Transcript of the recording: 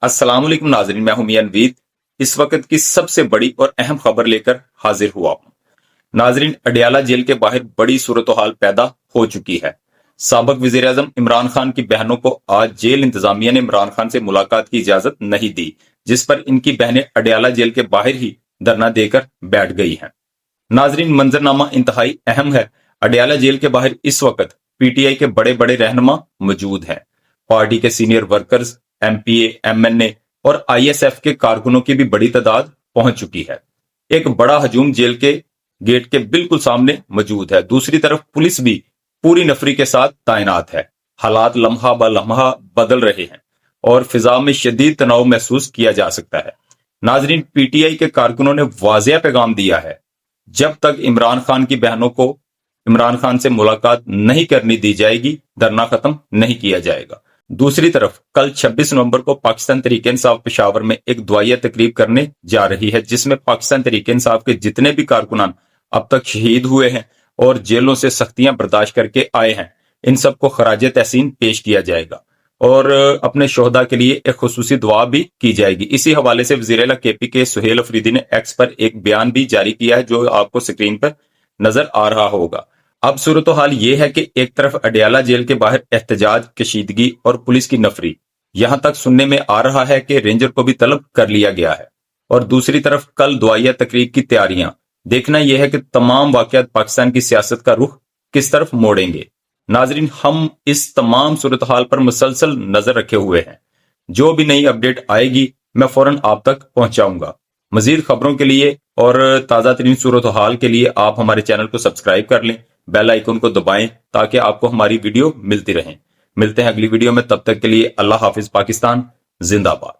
अस्सलाम वालेकुम नाजरीन, मैं हूं मियां नवीद। इस वक्त की सबसे बड़ी और अहम खबर लेकर हाजिर हुआ हूं। नाजरीन, अडयाला जेल के बाहर बड़ी सूरत हाल पैदा हो चुकी है। साबिक वजीर आजम इमरान खान की बहनों को आज जेल इंतजामिया ने इमरान खान से मुलाकात की इजाजत नहीं दी, जिस पर इनकी बहनें अडयाला जेल के बाहर ही धरना देकर बैठ गई हैं। नाजरीन, मंजरनामा इंतहाई अहम है। अडयाला जेल के बाहर इस वक्त पीटीआई के बड़े बड़े रहनुमा मौजूद हैं। पार्टी के सीनियर वर्कर्स, एमपीए, एमएनए और आईएसएफ के कारकुनों की भी बड़ी तादाद पहुंच चुकी है। एक बड़ा हजूम जेल के गेट के बिल्कुल सामने मौजूद है। दूसरी तरफ पुलिस भी पूरी नफरी के साथ तैनात है। हालात लम्हा ब लम्हा बदल रहे हैं और फिजा में शदीद तनाव महसूस किया जा सकता है। नाजरीन, पीटीआई के कारकुनों ने वाज़ेह पैगाम दिया है, जब तक इमरान खान की बहनों को इमरान खान से मुलाकात नहीं करनी दी जाएगी, धरना खत्म नहीं किया जाएगा। दूसरी तरफ कल 26 नवंबर को पाकिस्तान तहरीक इंसाफ पेशावर में एक दुआया तकरीब करने जा रही है, जिसमें पाकिस्तान तहरीक इंसाफ के जितने भी कारकुनान अब तक शहीद हुए हैं और जेलों से सख्तियां बर्दाश्त करके आए हैं, इन सबको खराज तहसीन पेश किया जाएगा और अपने शोहदा के लिए एक खुसूसी दुआ भी की जाएगी। इसी हवाले से वज़ीर-ए-आला केपी के सुहेल अफरीदी ने एक्स पर एक बयान भी जारी किया है, जो आपको स्क्रीन पर नजर आ रहा होगा। अब सूरत हाल ये है कि एक तरफ अडयाला जेल के बाहर एहतजाज, कशीदगी और पुलिस की नफरी, यहां तक सुनने में आ रहा है कि रेंजर को भी तलब कर लिया गया है, और दूसरी तरफ कल दुआया तकरीब की तैयारियां। देखना यह है कि तमाम वाकयात पाकिस्तान की सियासत का रुख किस तरफ मोड़ेंगे। नाजरीन, हम इस तमाम सूरत हाल पर मुसलसल नजर रखे हुए हैं। जो भी नई अपडेट आएगी मैं फौरन आप तक पहुंचाऊंगा। मजीद खबरों के लिए और ताजा तरीन सूरत हाल के लिए आप हमारे चैनल को सब्सक्राइब कर लें, बेल आइकन को दबाएं ताकि आपको हमारी वीडियो मिलती रहे। मिलते हैं अगली वीडियो में, तब तक के लिए अल्लाह हाफिज। पाकिस्तान जिंदाबाद।